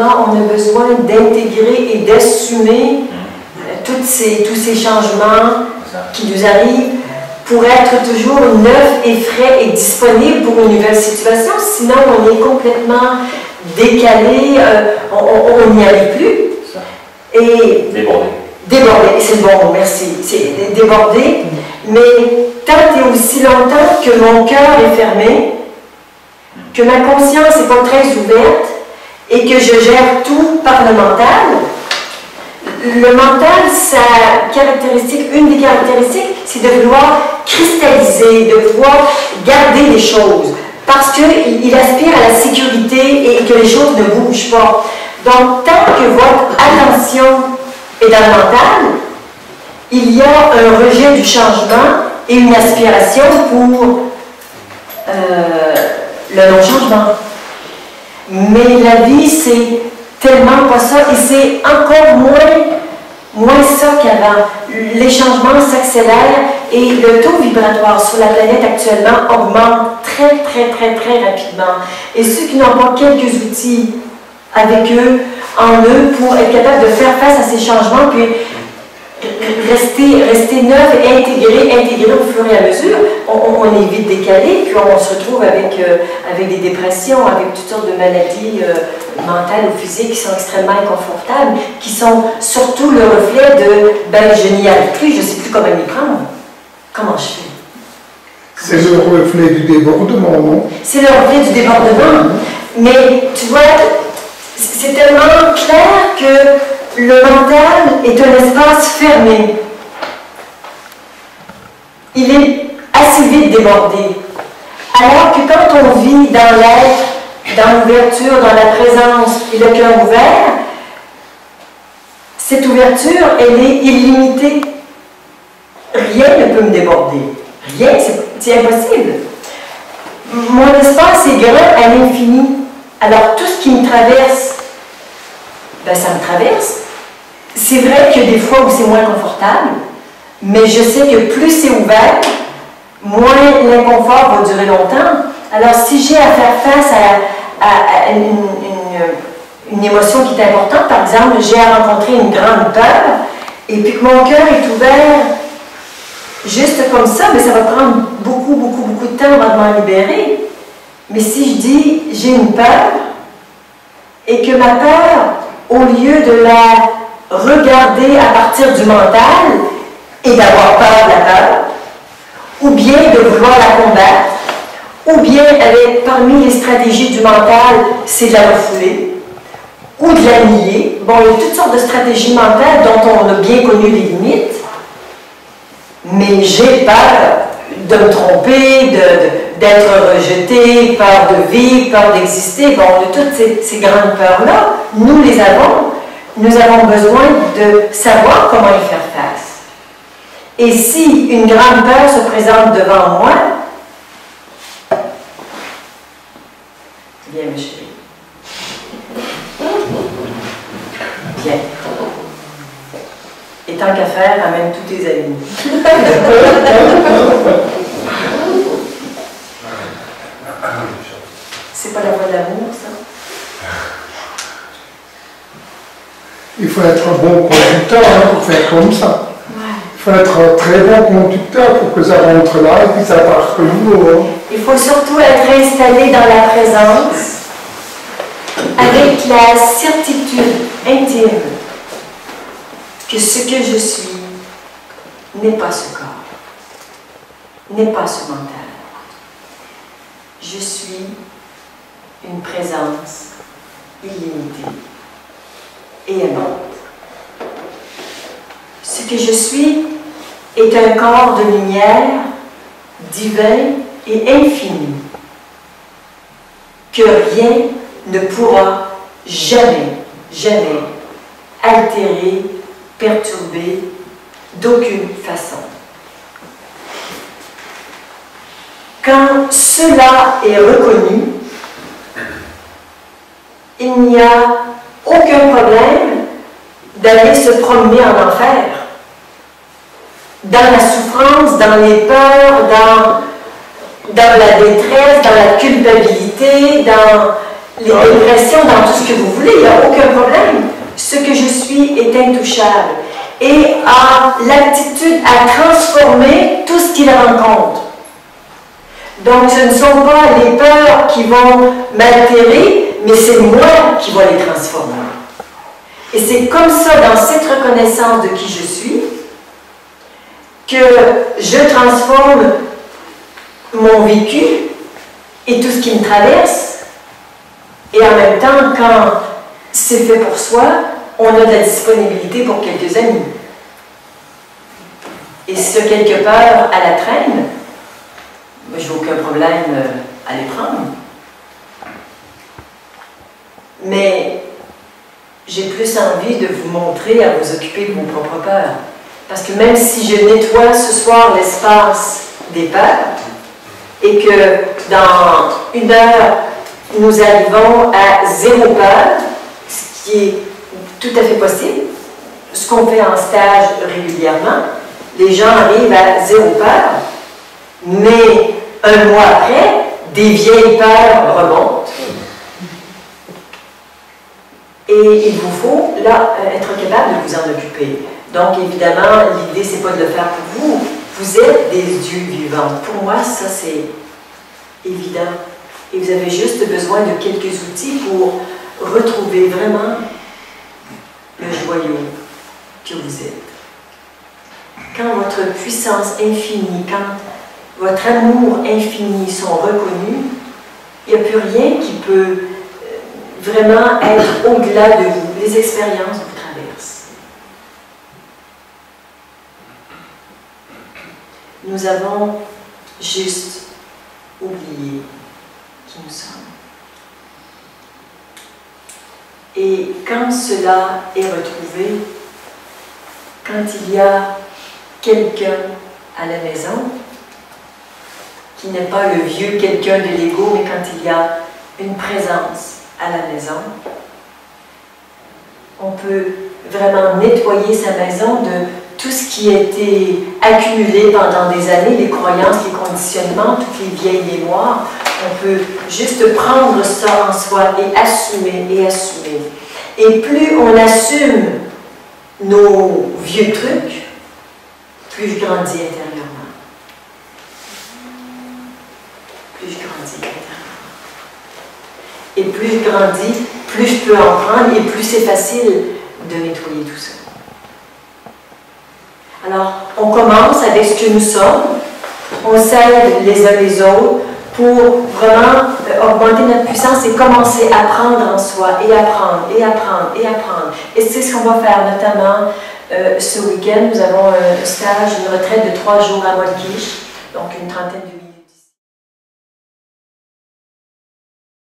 moment, on a besoin d'intégrer et d'assumer tous ces changements qui nous arrivent pour être toujours neuf et frais et disponible pour une nouvelle situation. Sinon, on est complètement décalé, on n'y arrive plus. Et débordé, c'est le bon mot, merci. C'est débordé, mais tant et aussi longtemps que mon cœur est fermé, que ma conscience n'est pas très ouverte et que je gère tout par le mental. Le mental, une des caractéristiques, c'est de vouloir cristalliser, de vouloir garder les choses, parce qu'il aspire à la sécurité et que les choses ne bougent pas. Donc, tant que votre attention est dans le mental, il y a un rejet du changement et une aspiration pour le non-changement. Mais la vie, c'est tellement pas ça, et c'est encore moins ça qu'avant. Les changements s'accélèrent et le taux vibratoire sur la planète actuellement augmente très rapidement. Et ceux qui n'ont pas quelques outils avec eux, en eux, pour être capable de faire face à ces changements, puis rester neuf et intégrer au fur et à mesure, on est vite décalé, puis on se retrouve avec des dépressions, avec toutes sortes de maladies mentales ou physiques qui sont extrêmement inconfortables, qui sont surtout le reflet de « ben, je n'y arrive plus, je ne sais plus comment m'y prendre. Comment je fais? » C'est le reflet du débordement, non? C'est le reflet du débordement. Mais tu vois, c'est tellement clair que le mental est un espace fermé. Il est assez vite débordé. Alors que quand on vit dans l'être, dans l'ouverture, dans la présence et le cœur ouvert, cette ouverture, elle est illimitée. Rien ne peut me déborder. Rien, c'est impossible. Mon espace est grand à l'infini. Alors tout ce qui me traverse, ben ça me traverse. C'est vrai qu'il y a des fois où c'est moins confortable, mais je sais que plus c'est ouvert, moins l'inconfort va durer longtemps. Alors si j'ai à faire face à une émotion qui est importante, par exemple, j'ai à rencontrer une grande peur, et puis que mon cœur est ouvert juste comme ça, mais ça va prendre beaucoup de temps avant de m'en libérer. Mais si je dis j'ai une peur, et que ma peur, au lieu de la regarder à partir du mental et d'avoir peur de la peur, ou bien de vouloir la combattre, ou bien parmi les stratégies du mental, c'est de la refouler, ou de la nier. Bon, il y a toutes sortes de stratégies mentales dont on a bien connu les limites, mais j'ai peur de me tromper, d'être rejeté, peur de vivre, peur d'exister. Bon, de toutes ces grandes peurs-là, nous les avons. Nous avons besoin de savoir comment y faire face. Et si une grande peur se présente devant moi, viens, ma chérie. Viens. Et tant qu'à faire, amène tous tes amis. C'est pas la voie de l'amour, ça? Il faut être un bon conducteur pour faire comme ça. Ouais. Il faut être un très bon conducteur pour que ça rentre là et puis ça parte comme nous. Il faut surtout être installé dans la présence avec la certitude intime que ce que je suis n'est pas ce corps, n'est pas ce mental. Je suis une présence illimitée et aimante. Ce que je suis est un corps de lumière divin et infini que rien ne pourra jamais altérer, perturber d'aucune façon. Quand cela est reconnu, il n'y a aucun problème d'aller se promener en enfer. Dans la souffrance, dans les peurs, dans la détresse, dans la culpabilité, les dépressions, dans tout ce que vous voulez, il n'y a aucun problème. Ce que je suis est intouchable et a l'aptitude à transformer tout ce qu'il rencontre. Donc, ce ne sont pas les peurs qui vont m'altérer, mais c'est moi qui vais les transformer. Et c'est comme ça, dans cette reconnaissance de qui je suis, que je transforme mon vécu et tout ce qui me traverse. Et en même temps, quand c'est fait pour soi, on a de la disponibilité pour quelques amis. Et si tu as quelques peurs à la traîne, moi, j'ai aucun problème à les prendre. Mais j'ai plus envie de vous montrer, à vous occuper de vos propres peurs. Parce que même si je nettoie ce soir l'espace des peurs, et que dans 1 heure, nous arrivons à 0 peur, ce qui est tout à fait possible, ce qu'on fait en stage régulièrement, les gens arrivent à 0 peur, mais 1 mois après, des vieilles peurs remontent. Et il vous faut, là, être capable de vous en occuper. Donc, évidemment, l'idée, c'est pas de le faire pour vous. Vous êtes des dieux vivants. Pour moi, ça, c'est évident. Et vous avez juste besoin de quelques outils pour retrouver vraiment le joyau que vous êtes. Quand votre puissance infinie, quand votre amour infini sont reconnus, il n'y a plus rien qui peut vraiment être au-delà de vous. Les expériences vous traversent. Nous avons juste oublié qui nous sommes. Et quand cela est retrouvé, quand il y a quelqu'un à la maison, qui n'est pas le vieux quelqu'un de l'ego, mais quand il y a une présence à la maison, on peut vraiment nettoyer sa maison de tout ce qui a été accumulé pendant des années, les croyances, les conditionnements, toutes les vieilles mémoires. On peut juste prendre ça en soi et assumer et assumer. Et plus on assume nos vieux trucs, plus je grandis intérieurement. Plus je grandis intérieurement. Et plus je grandis, plus je peux en prendre et plus c'est facile de nettoyer tout ça. Alors, on commence avec ce que nous sommes, on s'aide les uns les autres pour vraiment augmenter notre puissance et commencer à prendre en soi et apprendre, et apprendre, et apprendre. Et c'est ce qu'on va faire, notamment ce week-end. Nous avons un stage, une retraite de 3 jours à Molkish, donc une trentaine de